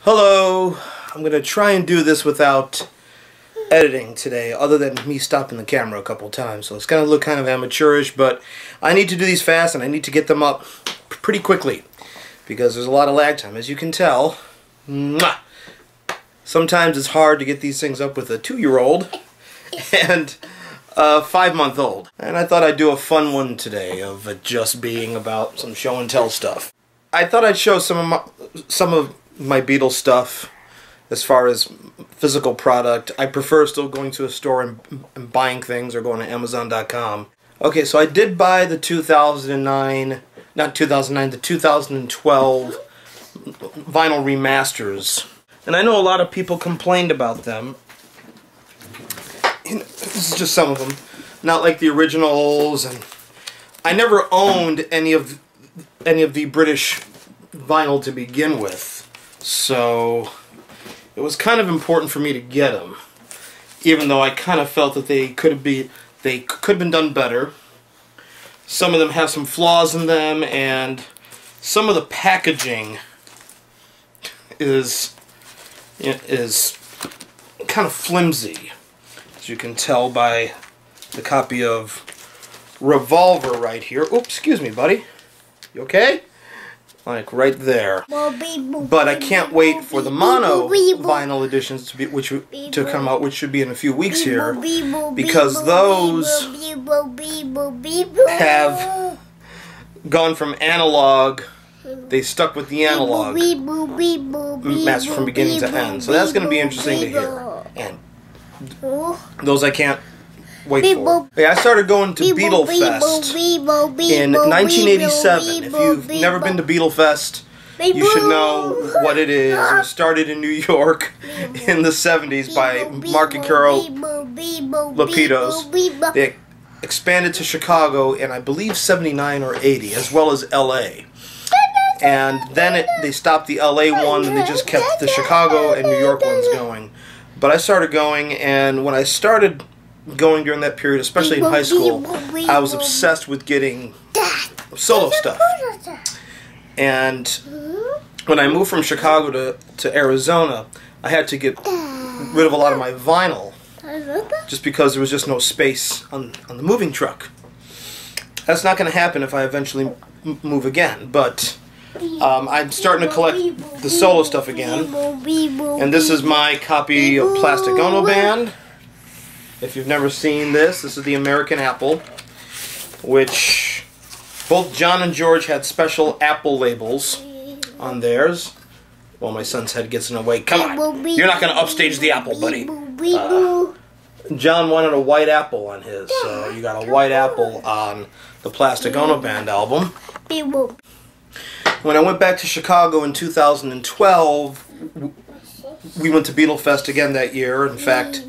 Hello, I'm going to try and do this without editing today, other than me stopping the camera a couple times, so it's going to look kind of amateurish, but I need to do these fast and I need to get them up pretty quickly, because there's a lot of lag time, as you can tell. Sometimes it's hard to get these things up with a 2-year-old and a 5-month-old. And I thought I'd do a fun one today of it just being about some show and tell stuff. I thought I'd show some of my Beatles stuff as far as physical product. I prefer still going to a store and buying things or going to Amazon.com. Okay, so I did buy the 2012 vinyl remasters. And I know a lot of people complained about them. This is just some of them. Not like the originals, and I never owned any of the British vinyl to begin with. So it was kind of important for me to get them, even though I kind of felt that they could have been done better. Some of them have some flaws in them, and some of the packaging is kind of flimsy, as you can tell by the copy of Revolver right here. Oops, excuse me, buddy. You okay? Like right there. But I can't wait for the mono vinyl editions to come out, which should be in a few weeks here, because those have gone from analog. They stuck with the analog master from beginning to end. So that's going to be interesting to hear. And those I can't wait for. Okay, I started going to Beetle Fest in 1987. If you've never been to Beetle Fest, you should know what it is. It was started in New York in the 70s by Mark and Carol Lapidos. They expanded to Chicago in, I believe, 79 or 80, as well as LA. And then they stopped the LA one, and they just kept the Chicago and New York ones going. But I started going, and when I started going during that period, especially in high school, I was obsessed with getting solo stuff. And when I moved from Chicago to Arizona, I had to get rid of a lot of my vinyl, just because there was just no space on the moving truck. That's not going to happen if I eventually move again, but I'm starting to collect the solo stuff again. And this is my copy of Plastic Ono Band. If you've never seen this, this is the American Apple, which both John and George had special Apple labels on theirs. Well, my son's head gets in the way. Come on, you're not going to upstage the Apple, buddy. John wanted a white apple on his, so you got a white apple on the Plastic Ono Band album. When I went back to Chicago in 2012, we went to Beetle Fest again that year. In fact,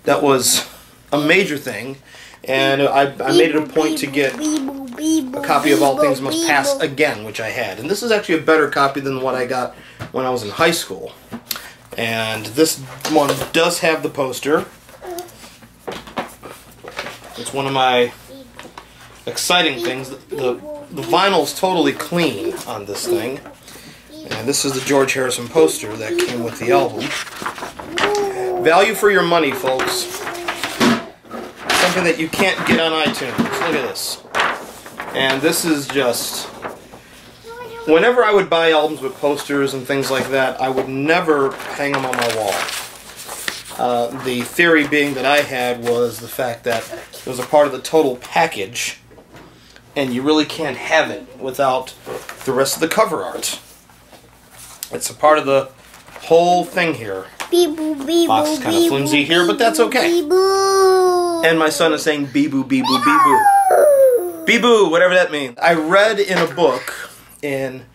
that was a major thing, and I made it a point to get a copy of All Things Must Pass again, which I had. And this is actually a better copy than what I got when I was in high school. And this one does have the poster. It's one of my exciting things. The vinyl's totally clean on this thing. And this is the George Harrison poster that came with the album. Value for your money, folks. Something that you can't get on iTunes. Look at this. And this is just... Whenever I would buy albums with posters and things like that, I would never hang them on my wall. The theory being that I had was the fact that it was a part of the total package, and you really can't have it without the rest of the cover art. It's a part of the whole thing here. Box is kind of flimsy here, but that's okay. And my son is saying bee-boo, bee-boo, bee-boo. Bee-boo, whatever that means. I read in a book, in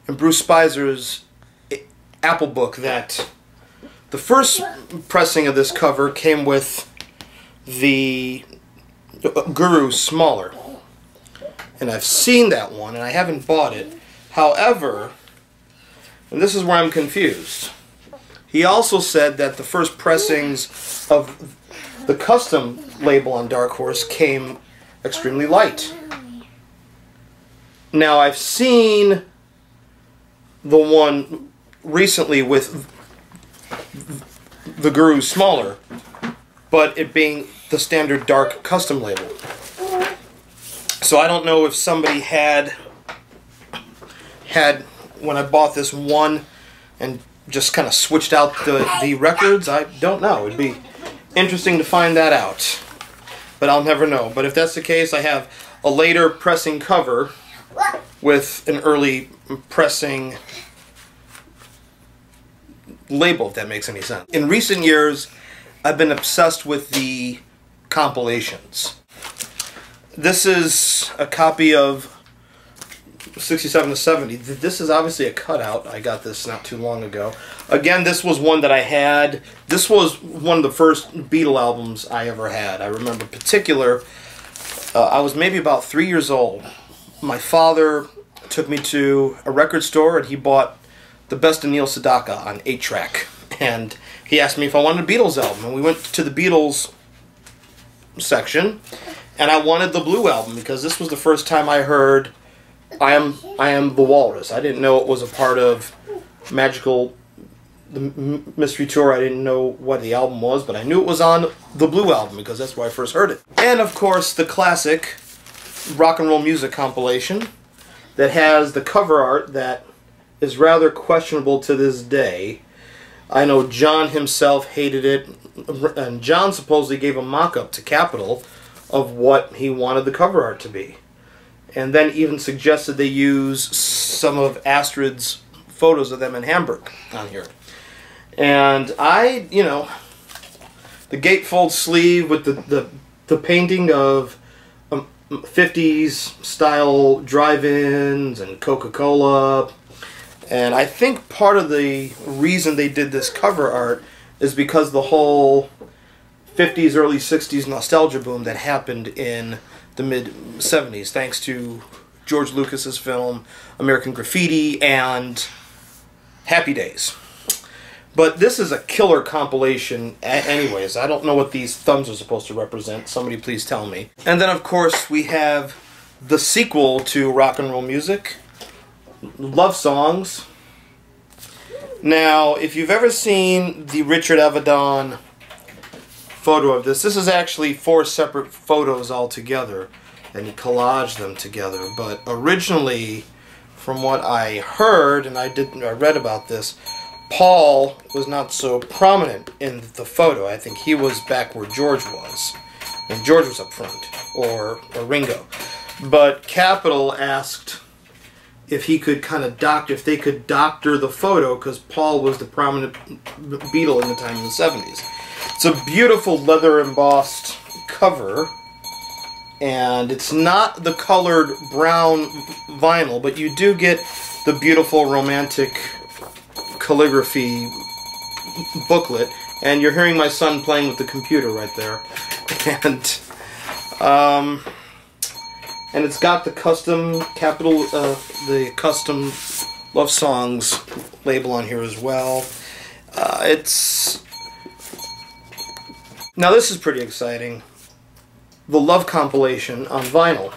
Bruce Spizer's Apple book, that the first pressing of this cover came with the Guru smaller. And I've seen that one, and I haven't bought it. However, and this is where I'm confused, he also said that the first pressings of the custom label on Dark Horse came extremely light. Now, I've seen the one recently with the Guru smaller, but it being the standard dark custom label. So I don't know if somebody had when I bought this one and just kind of switched out the records. I don't know. It'd be interesting to find that out, but I'll never know. But if that's the case, I have a later pressing cover with an early pressing label, if that makes any sense. In recent years, I've been obsessed with the compilations. This is a copy of 67 to 70. This is obviously a cutout. I got this not too long ago. Again, this was one that I had. This was one of the first Beatle albums I ever had. I remember particular, I was maybe about 3 years old. My father took me to a record store and he bought the best of Neil Sedaka on 8-track. And he asked me if I wanted a Beatles album. And we went to the Beatles section and I wanted the Blue album because this was the first time I heard I Am the Walrus. I didn't know it was a part of the Mystery Tour. I didn't know what the album was, but I knew it was on the Blue album because that's where I first heard it. And of course the classic rock and roll music compilation that has the cover art that is rather questionable to this day. I know John himself hated it, and John supposedly gave a mock-up to Capitol of what he wanted the cover art to be. And then even suggested they use some of Astrid's photos of them in Hamburg on here. And I, you know, the gatefold sleeve with the painting of 50s style drive-ins and Coca-Cola. And I think part of the reason they did this cover art is because the whole 50s, early 60s nostalgia boom that happened in the mid-70s, thanks to George Lucas's film American Graffiti and Happy Days. But this is a killer compilation anyways. I don't know what these thumbs are supposed to represent. Somebody please tell me. And then of course we have the sequel to rock and roll music, Love Songs. Now, if you've ever seen the Richard Avedon photo of this is actually 4 separate photos altogether, and he collaged them together. But originally, from what I heard, and I read about this, Paul was not so prominent in the photo. I think he was back where George was, and George was up front, or Ringo. But Capitol asked if he could kind of if they could doctor the photo, because Paul was the prominent Beatle in the time in the 70s. It's a beautiful leather embossed cover, and it's not the colored brown vinyl, but you do get the beautiful romantic calligraphy booklet, and you're hearing my son playing with the computer right there. And it's got the custom Capitol, the custom Love Songs label on here as well. Now this is pretty exciting. The Love compilation on vinyl.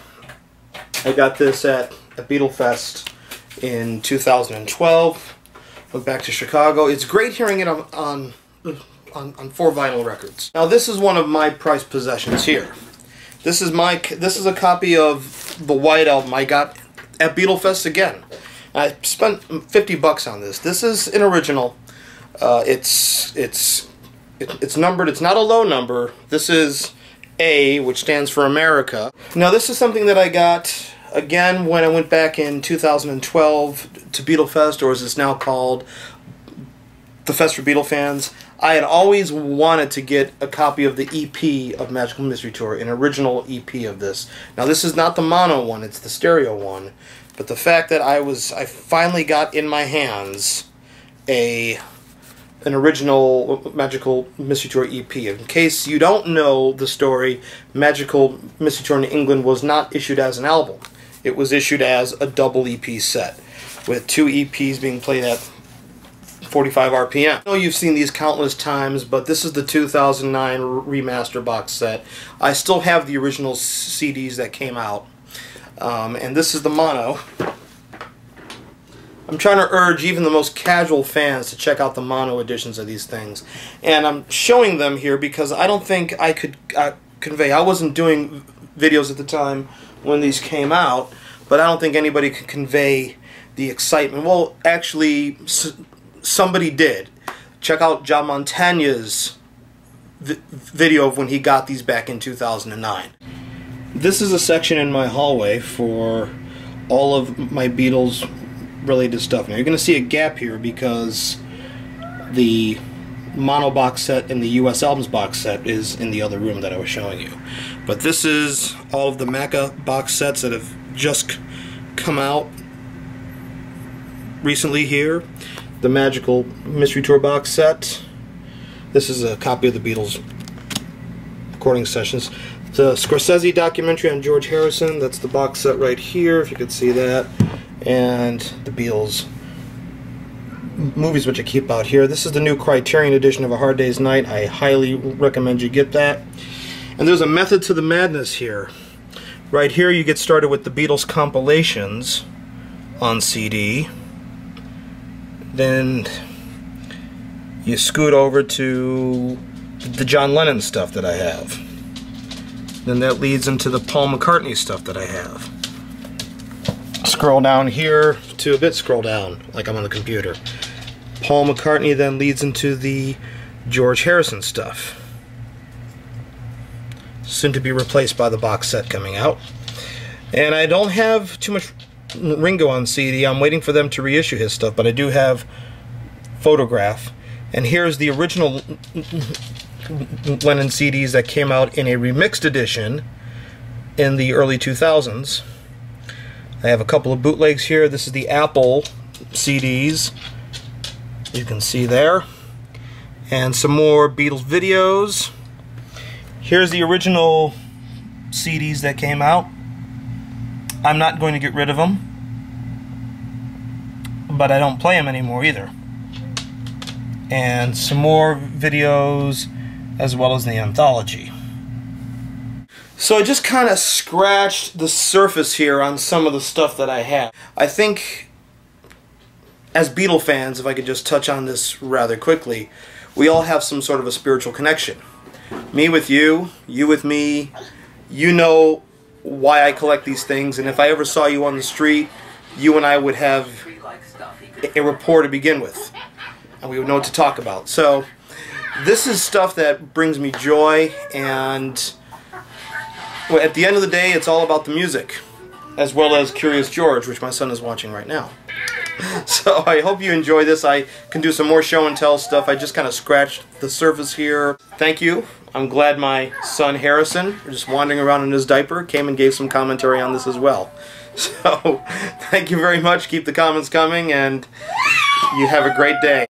I got this at Beetle Fest in 2012. Went back to Chicago. It's great hearing it on 4 vinyl records. Now this is one of my prized possessions here. This is a copy of the White Album I got at Beetle Fest again. I spent $50 on this. This is an original. It's numbered. It's not a low number. This is A, which stands for America. Now this is something that I got again when I went back in 2012 to Beetle Fest, or as it's now called, the Fest for Beatle Fans. I had always wanted to get a copy of the EP of Magical Mystery Tour, an original EP of this. Now this is not the mono one, it's the stereo one. But the fact that I finally got in my hands an original Magical Mystery Tour EP. In case you don't know the story, Magical Mystery Tour in England was not issued as an album. It was issued as a double EP set, with 2 EPs being played at 45 RPM. I know you've seen these countless times, but this is the 2009 remaster box set. I still have the original CDs that came out. And this is the mono. I'm trying to urge even the most casual fans to check out the mono editions of these things. And I'm showing them here because I don't think I could convey. I wasn't doing videos at the time when these came out, but I don't think anybody could convey the excitement. Well, actually, somebody did. Check out John Montagna's video of when he got these back in 2009. This is a section in my hallway for all of my Beatles related stuff. Now you're going to see a gap here because the mono box set and the US albums box set is in the other room that I was showing you. But this is all of the Macca box sets that have just come out recently here. The Magical Mystery Tour box set. This is a copy of the Beatles recording sessions. The Scorsese documentary on George Harrison, that's the box set right here, if you could see that. And the Beatles movies, which I keep out here. This is the new Criterion edition of A Hard Day's Night. I highly recommend you get that. And there's a method to the madness here. Right here you get started with the Beatles compilations on CD. Then you scoot over to the John Lennon stuff that I have. Then that leads into the Paul McCartney stuff that I have. Scroll down here to a bit, scroll down like I'm on the computer. Paul McCartney then leads into the George Harrison stuff. Soon to be replaced by the box set coming out. And I don't have too much Ringo on CD. I'm waiting for them to reissue his stuff, but I do have Photograph. And here's the original Lennon CDs that came out in a remixed edition in the early 2000s. I have a couple of bootlegs here. This is the Apple CDs. You can see there. And some more Beatles videos. Here's the original CDs that came out. I'm not going to get rid of them, but I don't play them anymore either. And some more videos as well as the anthology. So I just kind of scratched the surface here on some of the stuff that I have. I think as Beatle fans, if I could just touch on this rather quickly, we all have some sort of a spiritual connection. Me with you, you with me. You know why I collect these things, and if I ever saw you on the street, you and I would have a rapport to begin with, and we would know what to talk about. So this is stuff that brings me joy, and at the end of the day, it's all about the music, as well as Curious George, which my son is watching right now. So I hope you enjoy this. I can do some more show and tell stuff. I just kind of scratched the surface here. Thank you. I'm glad my son Harrison, just wandering around in his diaper, came and gave some commentary on this as well. So thank you very much. Keep the comments coming, and you have a great day.